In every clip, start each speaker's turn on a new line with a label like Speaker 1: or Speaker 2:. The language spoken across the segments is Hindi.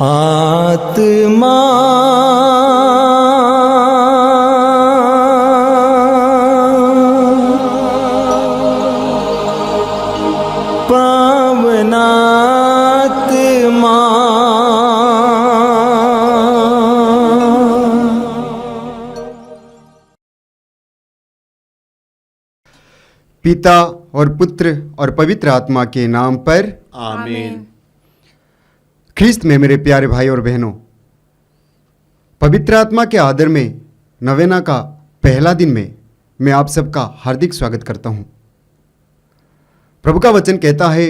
Speaker 1: आत्मा पावनात्मा
Speaker 2: पिता और पुत्र और पवित्र आत्मा के नाम पर
Speaker 3: आमीन।
Speaker 2: ख्रिस्त में मेरे प्यारे भाई और बहनों, पवित्र आत्मा के आदर में नवेना का पहला दिन में मैं आप सबका हार्दिक स्वागत करता हूं। प्रभु का वचन कहता है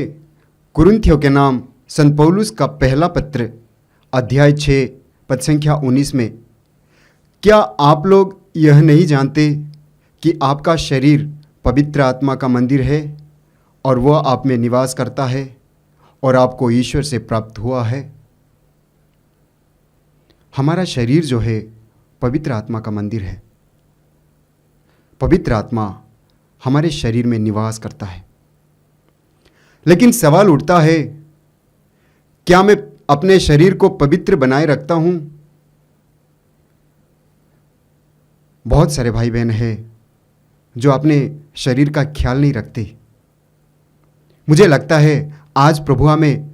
Speaker 2: कुरिन्थियों के नाम संत पौलुस का पहला पत्र अध्याय 6 पद संख्या 19 में, क्या आप लोग यह नहीं जानते कि आपका शरीर पवित्र आत्मा का मंदिर है और वह आप में निवास करता है और आपको ईश्वर से प्राप्त हुआ है। हमारा शरीर जो है पवित्र आत्मा का मंदिर है। पवित्र आत्मा हमारे शरीर में निवास करता है। लेकिन सवाल उठता है, क्या मैं अपने शरीर को पवित्र बनाए रखता हूं? बहुत सारे भाई बहन हैं जो अपने शरीर का ख्याल नहीं रखते। मुझे लगता है आज प्रभु हमें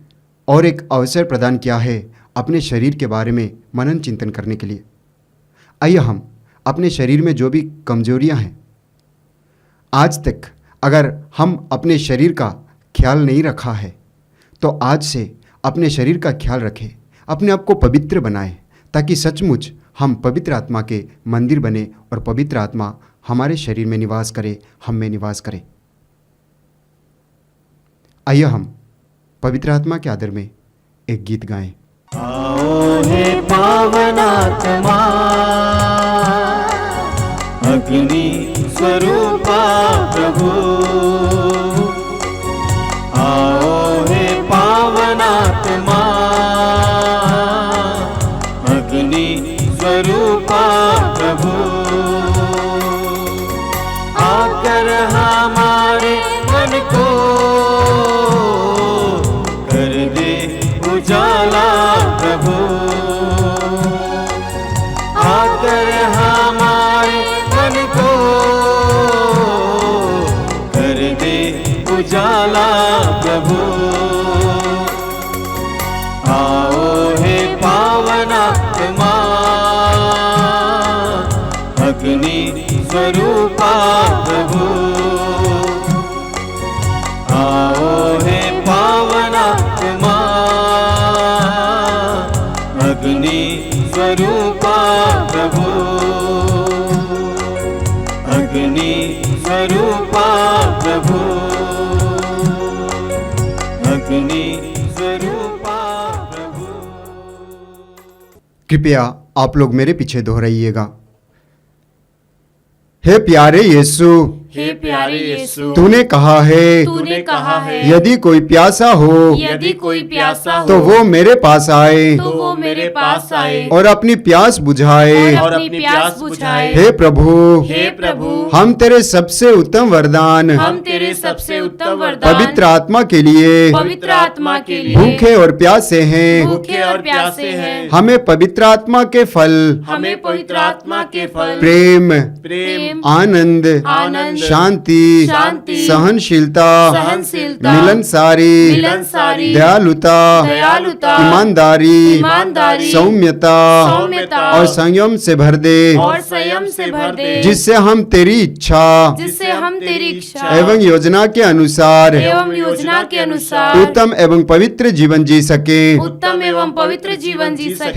Speaker 2: और एक अवसर प्रदान किया है अपने शरीर के बारे में मनन चिंतन करने के लिए। आइए हम अपने शरीर में जो भी कमजोरियां हैं, आज तक अगर हम अपने शरीर का ख्याल नहीं रखा है तो आज से अपने शरीर का ख्याल रखें, अपने आप को पवित्र बनाएं, ताकि सचमुच हम पवित्र आत्मा के मंदिर बने और पवित्र आत्मा हमारे शरीर में निवास करे, हम में निवास करे। आइए हम पवित्र आत्मा के आदर में एक गीत गाएं।
Speaker 3: आओ हे पावन आत्मा, अग्नि स्वरूपा प्रभु। आओ हे पावन आत्मा, अग्नि स्वरूपा प्रभु। आकर हमारे मन को कर दे उजाला प्रभु। आकर हमारे मन को कर दे उजाला प्रभु। आओ हे पावन आत्मा, अग्नि स्वरूपा प्रभु। आओ हे पावन आत्मा, अग्नि स्वरूपा प्रभु। अग्नि स्वरूपा प्रभु। अग्नि स्वरूपा प्रभु।
Speaker 2: कृपया आप लोग मेरे पीछे दोहराइएगा। हे प्यारे यीशु,
Speaker 3: हे प्यारे यीशु,
Speaker 2: तूने कहा है यदि कोई प्यासा हो
Speaker 3: यदि कोई प्यासा हो
Speaker 2: तो वो मेरे पास आए
Speaker 3: तो वो मेरे पास आए
Speaker 2: और अपनी प्यास बुझाए।
Speaker 3: और अपनी प्यास बुझाए।
Speaker 2: हे प्रभु,
Speaker 3: हे प्रभु,
Speaker 2: हम तेरे सबसे उत्तम वरदान
Speaker 3: हम तेरे सबसे उत्तम वरदान
Speaker 2: पवित्र आत्मा के लिए
Speaker 3: पवित्र आत्मा के लिए
Speaker 2: भूखे और प्यासे हैं।
Speaker 3: भूखे और प्यासे हैं।
Speaker 2: हमें पवित्र आत्मा के फल
Speaker 3: हमें पवित्र आत्मा के फल
Speaker 2: प्रेम,
Speaker 3: प्रेम,
Speaker 2: आनंद,
Speaker 3: आनंद,
Speaker 2: शांति,
Speaker 3: शांति,
Speaker 2: सहनशीलता,
Speaker 3: सहनशीलता,
Speaker 2: मिलनसारी, दयालुता, ईमानदारी, सौम्यता और संयम से भर दे, जिससे हम तेरी इच्छा एवं योजना के अनुसार उत्तम एवं पवित्र जीवन जी सके।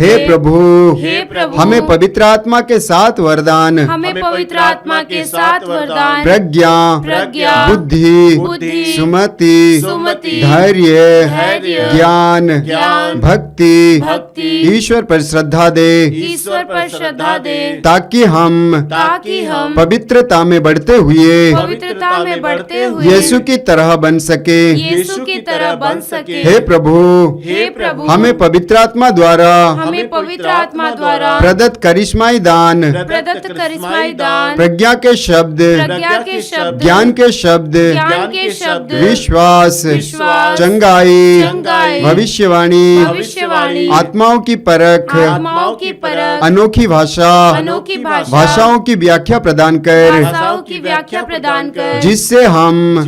Speaker 2: हे प्रभु, हमें पवित्र आत्मा के 7 वरदान प्रज्ञा, बुद्धि, सुमति, धैर्य, ज्ञान, भक्ति, ईश्वर पर श्रद्धा दे, ताकि हम पवित्रता में बढ़ते हुए यीशु की तरह बन सके। हे प्रभु, हमें पवित्र आत्मा द्वारा प्रदत्त करिश्माई दान, प्रज्ञा के शब्द
Speaker 3: के शब्द,
Speaker 2: ज्ञान के शब्द,
Speaker 3: ज्ञान के शब्द,
Speaker 2: विश्वास,
Speaker 3: विश्वास,
Speaker 2: चंगाई,
Speaker 3: चंगाई,
Speaker 2: भविष्यवाणी,
Speaker 3: भविष्यवाणी,
Speaker 2: आत्माओं की परख,
Speaker 3: आत्माओं की परख,
Speaker 2: अनोखी भाषा,
Speaker 3: अनोखी भाषा,
Speaker 2: भाषाओं की व्याख्या प्रदान कर,
Speaker 3: भाषाओं की व्याख्या प्रदान कर,
Speaker 2: जिससे हम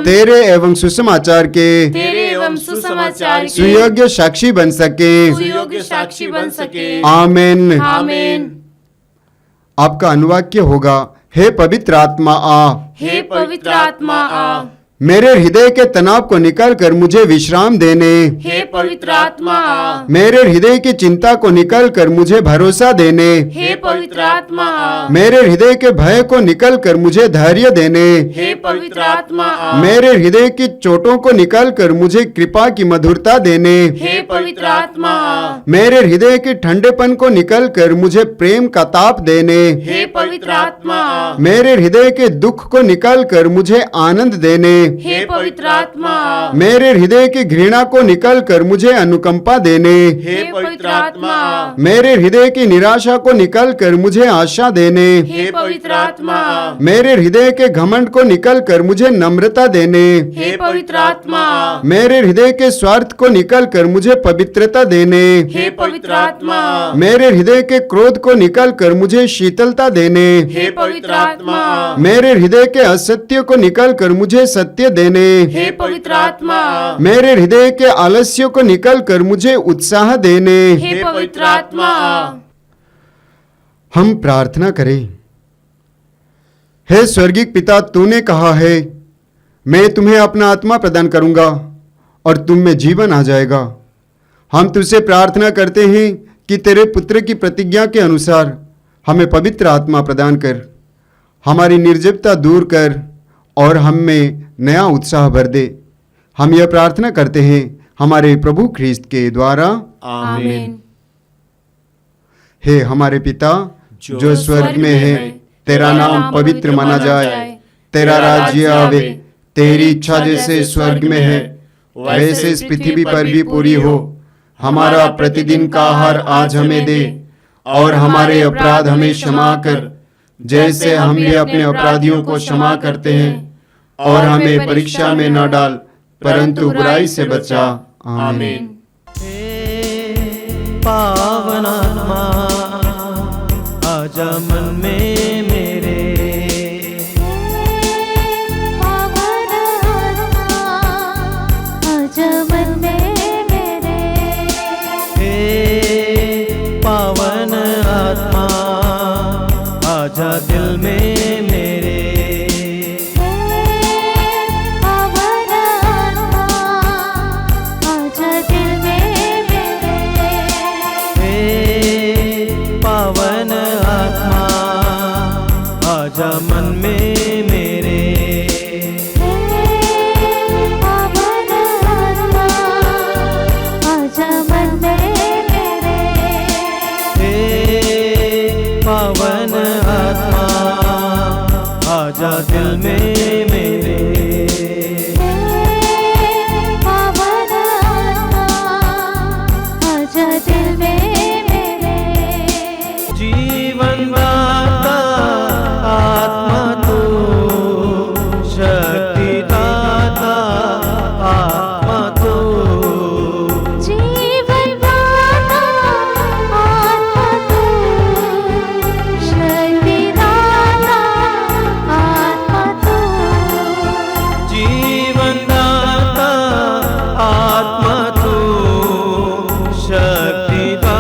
Speaker 2: तेरे एवं सुसमाचार के
Speaker 3: तेरे एवं सुसमाचार के
Speaker 2: सुयोग्य साक्षी बन सके।
Speaker 3: सुयोग्य साक्षी बन सके।
Speaker 2: आमेन।
Speaker 3: आमीन।
Speaker 2: आपका अनुवाक्य होगा, हे पवित्र आत्मा आ,
Speaker 3: हे पवित्र आत्मा आ,
Speaker 2: मेरे हृदय के तनाव को निकाल कर मुझे विश्राम देने,
Speaker 3: हे पवित्र आत्मा आ,
Speaker 2: मेरे हृदय की चिंता को निकाल कर मुझे भरोसा देने,
Speaker 3: हे पवित्र आत्मा आ,
Speaker 2: मेरे हृदय के भय को निकाल कर मुझे धैर्य देने,
Speaker 3: हे पवित्र आत्मा आ,
Speaker 2: मेरे हृदय की चोटों को निकाल कर मुझे कृपा की मधुरता देने,
Speaker 3: हे पवित्र आत्मा आ,
Speaker 2: मेरे हृदय के ठंडेपन को निकाल कर मुझे प्रेम का ताप देने,
Speaker 3: हे पवित्र आत्मा आ,
Speaker 2: मेरे हृदय के दुख को निकाल कर मुझे आनंद देने,
Speaker 3: हे पवित्र आत्मा आ,
Speaker 2: मेरे हृदय की घृणा को निकाल कर मुझे अनुकंपा देने,
Speaker 3: हे पवित्र आत्मा आ,
Speaker 2: मेरे हृदय की निराशा को निकाल कर मुझे आशा देने,
Speaker 3: हे पवित्र आत्मा आ,
Speaker 2: मेरे हृदय के घमंड को निकाल कर मुझे नम्रता देने,
Speaker 3: हे पवित्र आत्मा आ,
Speaker 2: मेरे हृदय के स्वार्थ को निकाल कर मुझे पवित्रता देने,
Speaker 3: हे पवित्र आत्मा आ,
Speaker 2: मेरे हृदय के क्रोध को निकाल कर मुझे शीतलता देने,
Speaker 3: हे पवित्र आत्मा आ,
Speaker 2: मेरे हृदय के असत्य को निकाल कर मुझे सत्य देने,
Speaker 3: हे पवित्र आत्मा आ,
Speaker 2: मेरे हृदय के आलस्य को निकाल कर मुझे उत्साह देने।
Speaker 3: हे पवित्र आत्मा आ।
Speaker 2: हम प्रार्थना करें। हे स्वर्गीय पिता, तूने कहा है, मैं तुम्हें अपना आत्मा प्रदान करूंगा और तुम में जीवन आ जाएगा। हम तुझसे प्रार्थना करते हैं कि तेरे पुत्र की प्रतिज्ञा के अनुसार हमें पवित्र आत्मा प्रदान कर, हमारी निर्जीवता दूर कर और हम में नया उत्साह भर दे। हम यह प्रार्थना करते हैं हमारे प्रभु ख्रीस्त के द्वारा।
Speaker 3: आमीन।
Speaker 2: हे हमारे पिता जो स्वर्ग में है, तेरा नाम पवित्र माना जाए, तेरा राज्य आवे, तेरी इच्छा जैसे स्वर्ग में है वैसे इस पृथ्वी पर भी पूरी हो। हमारा प्रतिदिन का आहार आज हमें दे और हमारे अपराध हमें क्षमा कर, जैसे हम भी अपने अपराधियों को क्षमा करते हैं, और हमें परीक्षा में न डाल परंतु बुराई से बचा। आमीन।
Speaker 1: पावन आत्मा आजा मन में मेरे,
Speaker 4: पावन आत्मा आजा मन में मेरे,
Speaker 1: हे पावन आत्मा आजा दिल में मेरे,
Speaker 4: पावन आत्मा आजा दिल में मेरे,
Speaker 1: हे पावन आत्मा आजा मन में मेरे,
Speaker 4: पावन आत्मा आजा मन में मेरे,
Speaker 1: हे पावन आत्मा आजा दिल में मेरे,
Speaker 4: पावन आत्मा आजा दिल में मेरे,
Speaker 1: जीवन दाता आत्मा तू, शक्ति दाता आत्मा तू,
Speaker 4: जीवन दाता आत्मा तू, शक्ति दाता आत्मा तू,
Speaker 1: जीवन दाता आत्मा तू, शक्ति दाता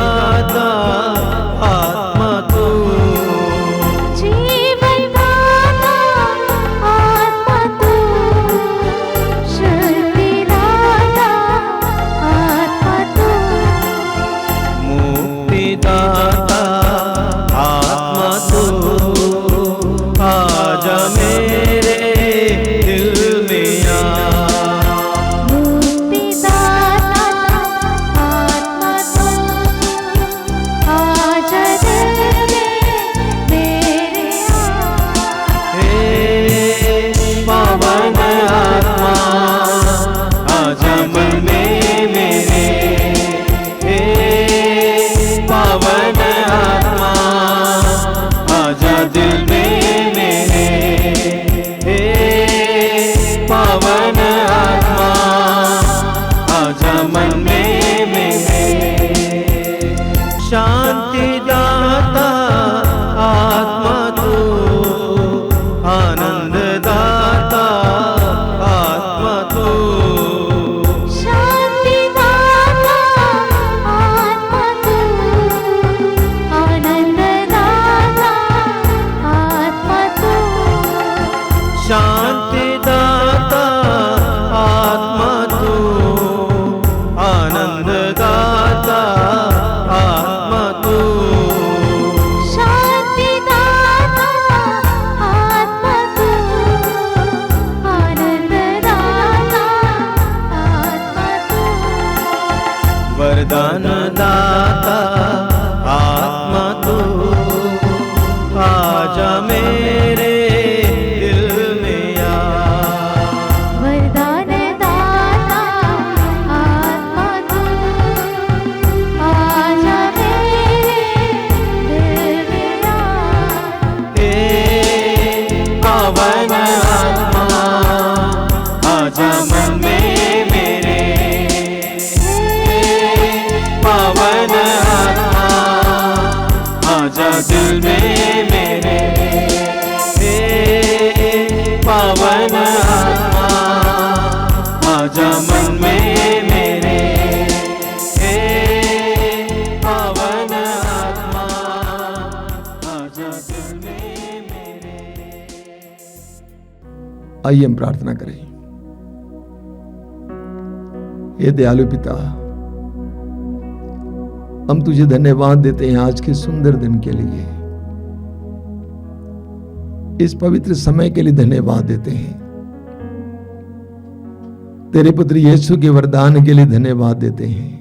Speaker 1: दाता आत्मा तू आजा मेरे दिल में आ।
Speaker 4: वरदान दाता आत्मा तू आजा मेरे दिल में आ।
Speaker 1: हे पावन आत्मा आजा मन में मेरे। पावन आत्मा आजा दिल में मेरे। हे पावन आत्मा आजा मन में मेरे। हे पावन आत्मा आजा दिल में मेरे।
Speaker 5: आइए हम प्रार्थना करें। हे दयालु पिता, हम तुझे धन्यवाद देते हैं आज के सुंदर दिन के लिए, इस पवित्र समय के लिए धन्यवाद देते हैं। तेरे पुत्र यीशु के वरदान के लिए धन्यवाद देते हैं।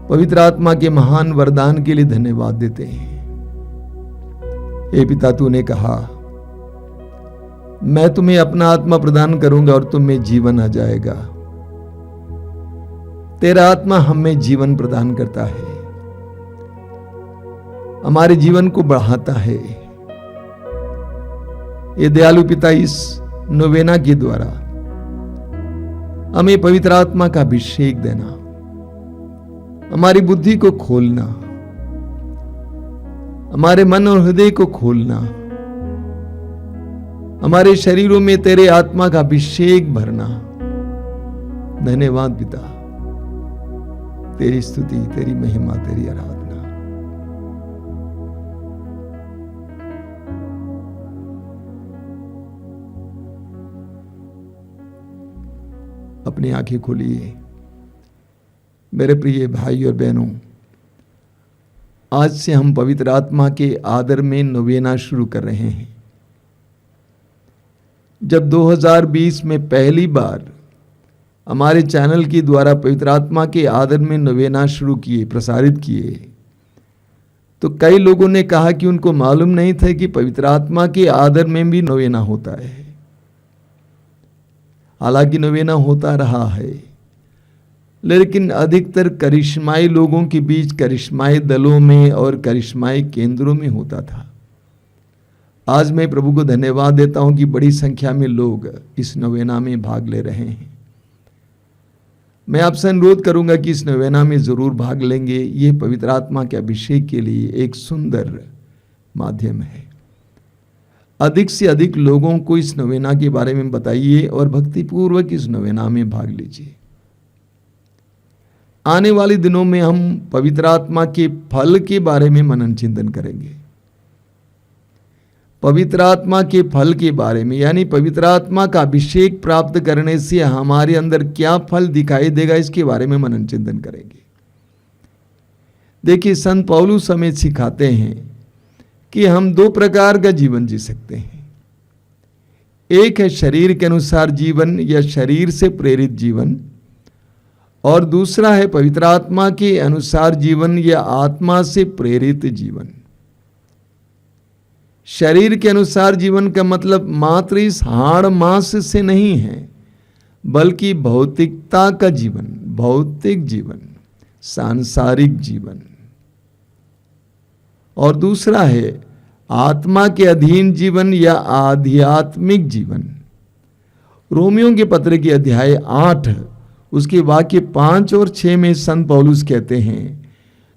Speaker 5: पवित्र आत्मा के महान वरदान के लिए धन्यवाद देते हैं। हे पिता, तूने कहा मैं तुम्हें अपना आत्मा प्रदान करूंगा और तुम में जीवन आ जाएगा। तेरा आत्मा हमें जीवन प्रदान करता है, हमारे जीवन को बढ़ाता है। ये दयालु पिता, इस नोवेना के द्वारा हमें पवित्र आत्मा का अभिषेक देना, हमारी बुद्धि को खोलना, हमारे मन और हृदय को खोलना, हमारे शरीरों में तेरे आत्मा का अभिषेक भरना। धन्यवाद पिता, तेरी स्तुति, तेरी महिमा, तेरी आराधना। अपनी आंखें खोलिए मेरे प्रिय भाई और बहनों। आज से हम पवित्र आत्मा के आदर में नोवेना शुरू कर रहे हैं। जब 2020 में पहली बार हमारे चैनल के द्वारा पवित्र आत्मा के आदर में नोवेना शुरू किए, प्रसारित किए, तो कई लोगों ने कहा कि उनको मालूम नहीं था कि पवित्र आत्मा के आदर में भी नोवेना होता है। हालांकि नोवेना होता रहा है, लेकिन अधिकतर करिश्माई लोगों के बीच, करिश्माई दलों में और करिश्माई केंद्रों में होता था। आज मैं प्रभु को धन्यवाद देता हूं कि बड़ी संख्या में लोग इस नोवेना में भाग ले रहे हैं। मैं आपसे अनुरोध करूंगा कि इस नोवेना में जरूर भाग लेंगे। यह पवित्र आत्मा के अभिषेक के लिए एक सुंदर माध्यम है। अधिक से अधिक लोगों को इस नोवेना के बारे में बताइए और भक्तिपूर्वक इस नोवेना में भाग लीजिए। आने वाले दिनों में हम पवित्र आत्मा के फल के बारे में मनन चिंतन करेंगे। पवित्र आत्मा के फल के बारे में, यानी पवित्र आत्मा का अभिषेक प्राप्त करने से हमारे अंदर क्या फल दिखाई देगा, इसके बारे में मनन चिंतन करेंगे। देखिए, संत पौलुस हमें सिखाते हैं कि हम दो प्रकार का जीवन जी सकते हैं। एक है शरीर के अनुसार जीवन या शरीर से प्रेरित जीवन, और दूसरा है पवित्र आत्मा के अनुसार जीवन या आत्मा से प्रेरित जीवन। शरीर के अनुसार जीवन का मतलब मात्र इस हाड़ मांस से नहीं है, बल्कि भौतिकता का जीवन, भौतिक जीवन, सांसारिक जीवन। और दूसरा है आत्मा के अधीन जीवन या आध्यात्मिक जीवन। रोमियों के पत्र के अध्याय 8 उसके वाक्य 5 और 6 में संत पौलुस कहते हैं,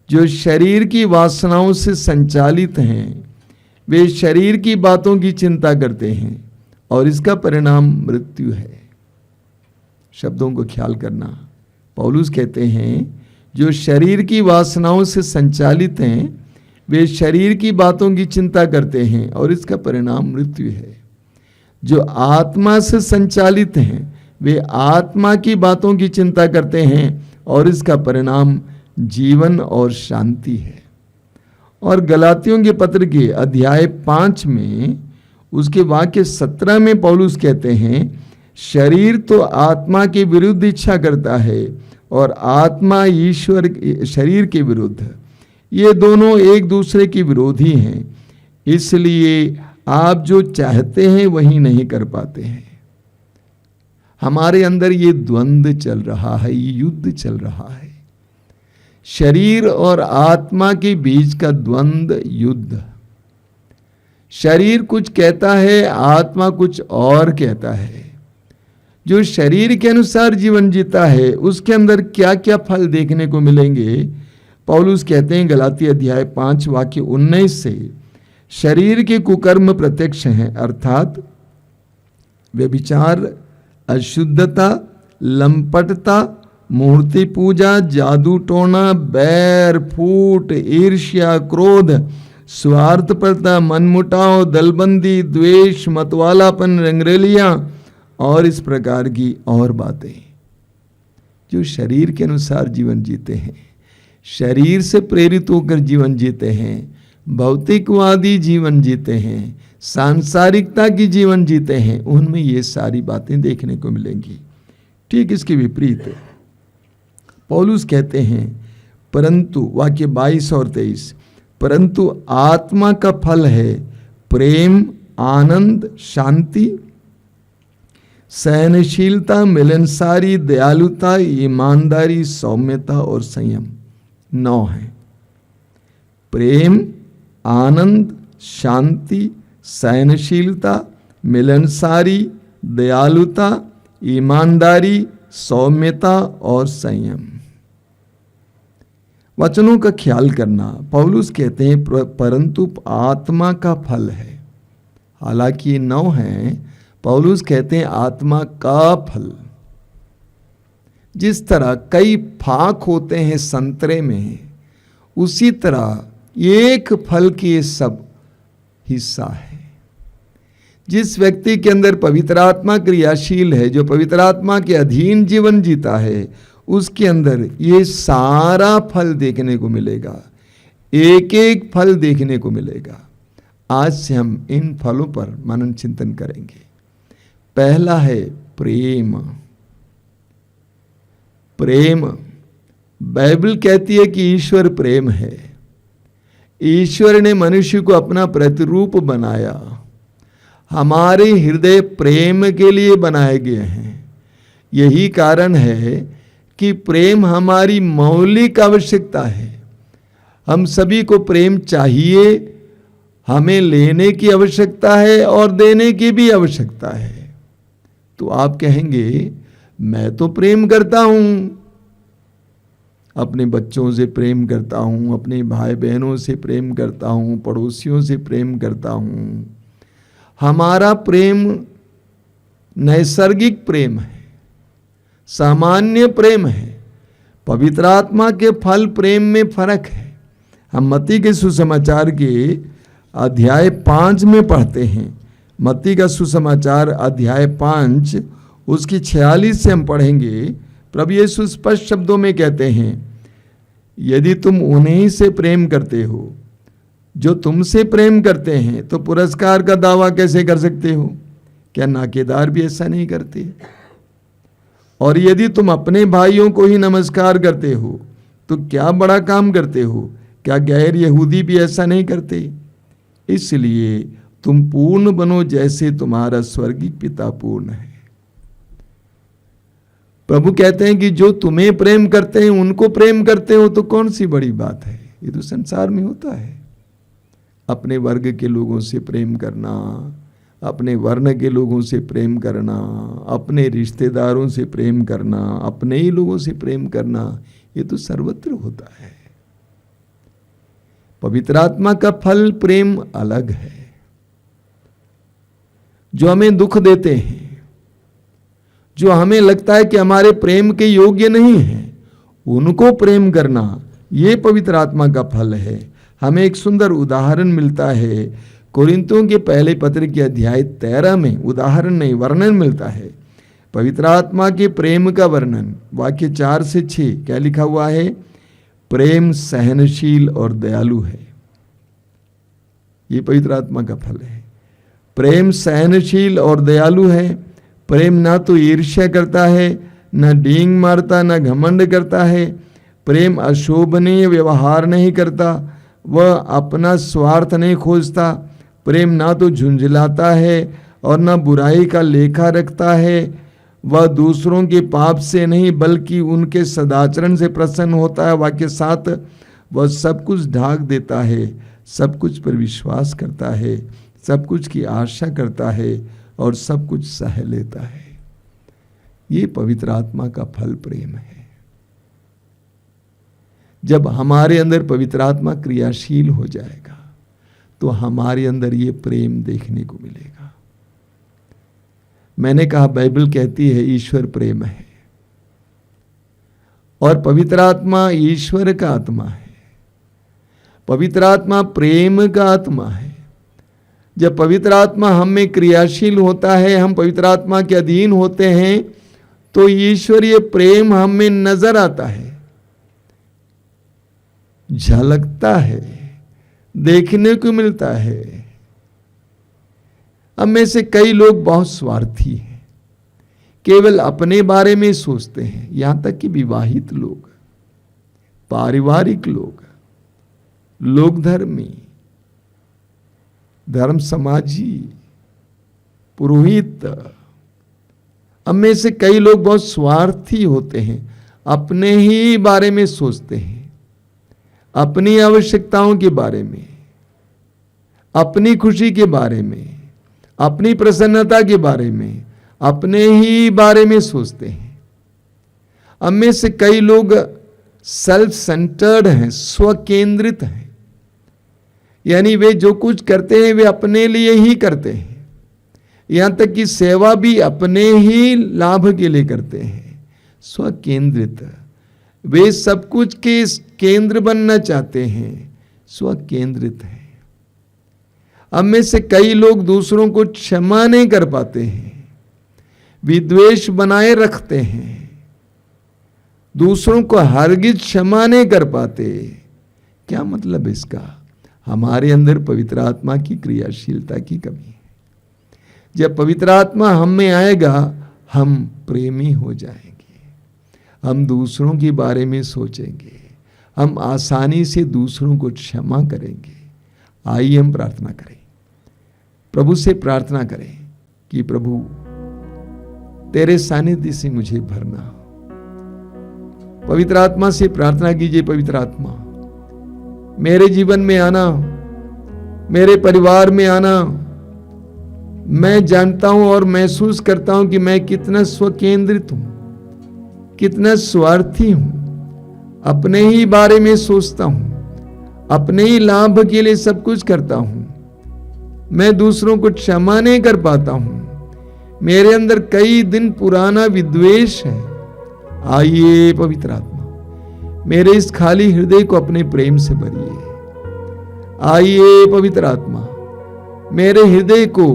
Speaker 5: जो शरीर की वासनाओं से संचालित हैं वे शरीर की बातों की चिंता करते हैं और इसका परिणाम मृत्यु है। शब्दों को ख्याल करना। पौलुस कहते हैं जो शरीर की वासनाओं से संचालित हैं वे शरीर की बातों की चिंता करते हैं और इसका परिणाम मृत्यु है। जो आत्मा से संचालित हैं वे आत्मा की बातों की चिंता करते हैं और इसका परिणाम जीवन और शांति है। और गलातियों के पत्र के अध्याय 5 में उसके वाक्य 17 में पौलुस कहते हैं, शरीर तो आत्मा के विरुद्ध इच्छा करता है और आत्मा ईश्वर शरीर के विरुद्ध, ये दोनों एक दूसरे के विरोधी हैं। इसलिए आप जो चाहते हैं वही नहीं कर पाते हैं। हमारे अंदर ये द्वंद्व चल रहा है, ये युद्ध चल रहा है, शरीर और आत्मा के बीच का द्वंद्व युद्ध। शरीर कुछ कहता है, आत्मा कुछ और कहता है। जो शरीर के अनुसार जीवन जीता है उसके अंदर क्या क्या फल देखने को मिलेंगे, पौलुस कहते हैं गलाती अध्याय 5 वाक्य 19 से, शरीर के कुकर्म प्रत्यक्ष हैं, अर्थात व्यभिचार, अशुद्धता, लंपटता, मूर्ति पूजा, जादू टोना, बैर, फूट, ईर्ष्या, क्रोध, स्वार्थपरता, मनमुटाव, दलबंदी, द्वेष, मतवालापन, रंगरेलियां और इस प्रकार की और बातें। जो शरीर के अनुसार जीवन जीते हैं, शरीर से प्रेरित होकर जीवन जीते हैं, भौतिकवादी जीवन जीते हैं, सांसारिकता की जीवन जीते हैं, उनमें ये सारी बातें देखने को मिलेंगी। ठीक इसके विपरीत पौलुस कहते हैं, परंतु वाक्य 22 और 23, परंतु आत्मा का फल है प्रेम, आनंद, शांति, सहनशीलता, मिलनसारी, दयालुता, ईमानदारी, सौम्यता और संयम। 9 है। प्रेम, आनंद, शांति, सहनशीलता, मिलनसारी, दयालुता, ईमानदारी, सौम्यता और संयम। वचनों का ख्याल करना। पौलुस कहते हैं परंतु आत्मा का फल है, हालांकि 9 है, पौलुस कहते हैं आत्मा का फल। जिस तरह कई फाक होते हैं संतरे में, उसी तरह एक फल के सब हिस्सा है। जिस व्यक्ति के अंदर पवित्र आत्मा क्रियाशील है, जो पवित्र आत्मा के अधीन जीवन जीता है, उसके अंदर ये सारा फल देखने को मिलेगा, एक एक फल देखने को मिलेगा। आज से हम इन फलों पर मनन चिंतन करेंगे। पहला है प्रेम। प्रेम, बाइबल कहती है कि ईश्वर प्रेम है। ईश्वर ने मनुष्य को अपना प्रतिरूप बनाया। हमारे हृदय प्रेम के लिए बनाए गए हैं। यही कारण है कि प्रेम हमारी मौलिक आवश्यकता है। हम सभी को प्रेम चाहिए, हमें लेने की आवश्यकता है और देने की भी आवश्यकता है। तो आप कहेंगे मैं तो प्रेम करता हूं, अपने बच्चों से प्रेम करता हूं, अपने भाई बहनों से प्रेम करता हूं, पड़ोसियों से प्रेम करता हूं। हमारा प्रेम नैसर्गिक प्रेम है, सामान्य प्रेम है। पवित्र आत्मा के फल प्रेम में फर्क है। हम मत्ती के सुसमाचार के अध्याय 5 में पढ़ते हैं। मत्ती का सुसमाचार अध्याय 5 उसकी 46 से हम पढ़ेंगे। प्रभु यीशु स्पष्ट शब्दों में कहते हैं, यदि तुम उन्हीं से प्रेम करते हो जो तुमसे प्रेम करते हैं, तो पुरस्कार का दावा कैसे कर सकते हो? क्या नाकेदार भी ऐसा नहीं करते? और यदि तुम अपने भाइयों को ही नमस्कार करते हो, तो क्या बड़ा काम करते हो? क्या गैर यहूदी भी ऐसा नहीं करते? इसलिए तुम पूर्ण बनो जैसे तुम्हारा स्वर्गीय पिता पूर्ण है। प्रभु कहते हैं कि जो तुम्हें प्रेम करते हैं उनको प्रेम करते हो, तो कौन सी बड़ी बात है? ये तो संसार में होता है। अपने वर्ग के लोगों से प्रेम करना, अपने वर्ण के लोगों से प्रेम करना, अपने रिश्तेदारों से प्रेम करना, अपने ही लोगों से प्रेम करना, ये तो सर्वत्र होता है। पवित्र आत्मा का फल प्रेम अलग है। जो हमें दुख देते हैं, जो हमें लगता है कि हमारे प्रेम के योग्य नहीं है, उनको प्रेम करना, ये पवित्र आत्मा का फल है। हमें एक सुंदर उदाहरण मिलता है कोरिन्थियों के पहले पत्र के अध्याय 13 में। उदाहरण नहीं, वर्णन मिलता है पवित्र आत्मा के प्रेम का वर्णन। वाक्य 4 से 6 क्या लिखा हुआ है? प्रेम सहनशील और दयालु है। ये पवित्र आत्मा का फल है। प्रेम सहनशील और दयालु है। प्रेम ना तो ईर्ष्या करता है, न डींग मारता, न घमंड करता है। प्रेम अशोभनीय व्यवहार नहीं करता, वह अपना स्वार्थ नहीं खोजता। प्रेम ना तो झुंझलाता है और न बुराई का लेखा रखता है। वह दूसरों के पाप से नहीं बल्कि उनके सदाचरण से प्रसन्न होता है। वाक्य 7, वह सब कुछ ढाक देता है, सब कुछ पर विश्वास करता है, सब कुछ की आशा करता है और सब कुछ सह लेता है। ये पवित्र आत्मा का फल प्रेम है। जब हमारे अंदर पवित्र आत्मा क्रियाशील हो जाएगा तो हमारे अंदर ये प्रेम देखने को मिलेगा। मैंने कहा बाइबल कहती है ईश्वर प्रेम है और पवित्र आत्मा ईश्वर का आत्मा है। पवित्र आत्मा प्रेम का आत्मा है। जब पवित्र आत्मा हम में क्रियाशील होता है, हम पवित्र आत्मा के अधीन होते हैं, तो ईश्वरीय प्रेम हम में नजर आता है, झलकता है, देखने को मिलता है। हम में से कई लोग बहुत स्वार्थी हैं, केवल अपने बारे में सोचते हैं। यहां तक कि विवाहित लोग, पारिवारिक लोग, लोक धर्मी, धर्म समाजी, पुरोहित, हम में से कई लोग बहुत स्वार्थी होते हैं, अपने ही बारे में सोचते हैं, अपनी आवश्यकताओं के बारे में, अपनी खुशी के बारे में, अपनी प्रसन्नता के बारे में, अपने ही बारे में सोचते हैं। हम में से कई लोग सेल्फ सेंटर्ड हैं, स्वकेंद्रित हैं, यानी वे जो कुछ करते हैं वे अपने लिए ही करते हैं। यहां तक कि सेवा भी अपने ही लाभ के लिए करते हैं। स्वकेंद्रित, वे सब कुछ के केंद्र बनना चाहते हैं, स्वकेंद्रित हैं। हम में से कई लोग दूसरों को क्षमा नहीं कर पाते हैं, विद्वेष बनाए रखते हैं, दूसरों को हरगिज क्षमा नहीं कर पाते। क्या मतलब इसका? हमारे अंदर पवित्र आत्मा की क्रियाशीलता की कमी है। जब पवित्र आत्मा हम में आएगा, हम प्रेमी हो जाएंगे, हम दूसरों के बारे में सोचेंगे, हम आसानी से दूसरों को क्षमा करेंगे। आइए हम प्रार्थना करें, प्रभु से प्रार्थना करें कि प्रभु तेरे सानिध्य से मुझे भरना। पवित्र आत्मा से प्रार्थना कीजिए, पवित्र आत्मा मेरे जीवन में आना, मेरे परिवार में आना। मैं जानता हूं और महसूस करता हूं कि मैं कितना स्वकेंद्रित हूं, कितना स्वार्थी हूं, अपने ही बारे में सोचता हूं, अपने ही लाभ के लिए सब कुछ करता हूं। मैं दूसरों को क्षमा नहीं कर पाता हूं। मेरे अंदर कई दिन पुराना विद्वेष है। आइए पवित्र आत्मा मेरे इस खाली हृदय को अपने प्रेम से भरिए। आइए पवित्र आत्मा मेरे हृदय को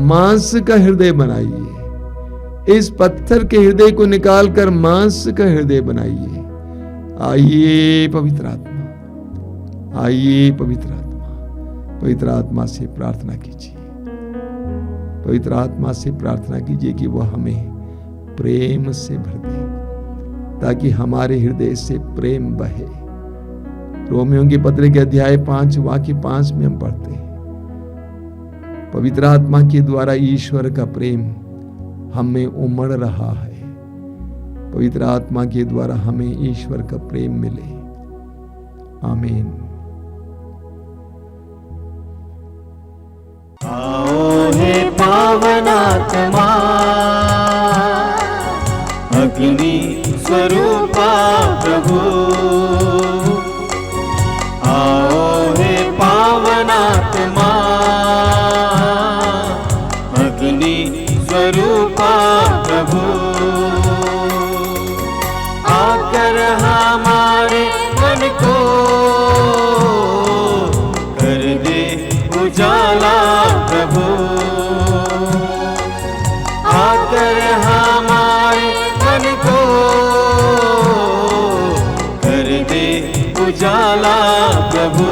Speaker 5: मांस का हृदय बनाइए। इस पत्थर के हृदय को निकालकर मांस का हृदय बनाइए। आइए पवित्र आत्मा, आइए पवित्र आत्मा। पवित्र आत्मा से प्रार्थना कीजिए, पवित्र आत्मा से प्रार्थना कीजिए कि वह हमें प्रेम से भर दे, ताकि हमारे हृदय से प्रेम बहे। रोमियों के पत्र के अध्याय 5 वाक्य 5 में हम पढ़ते हैं, पवित्र आत्मा के द्वारा ईश्वर का प्रेम हम में उमड़ रहा है। पवित्र आत्मा के द्वारा हमें ईश्वर का प्रेम मिले। आमीन।
Speaker 1: आओ हे पावन आत्मा, अग्नि स्वरूपा प्रभु। आओ हे पावन आत्मा, अग्नि स्वरूपा प्रभु। आकर हमारे मन को कर दे उजाला प्रभु। आकर हमारे मन को कर दे उजाला प्रभु।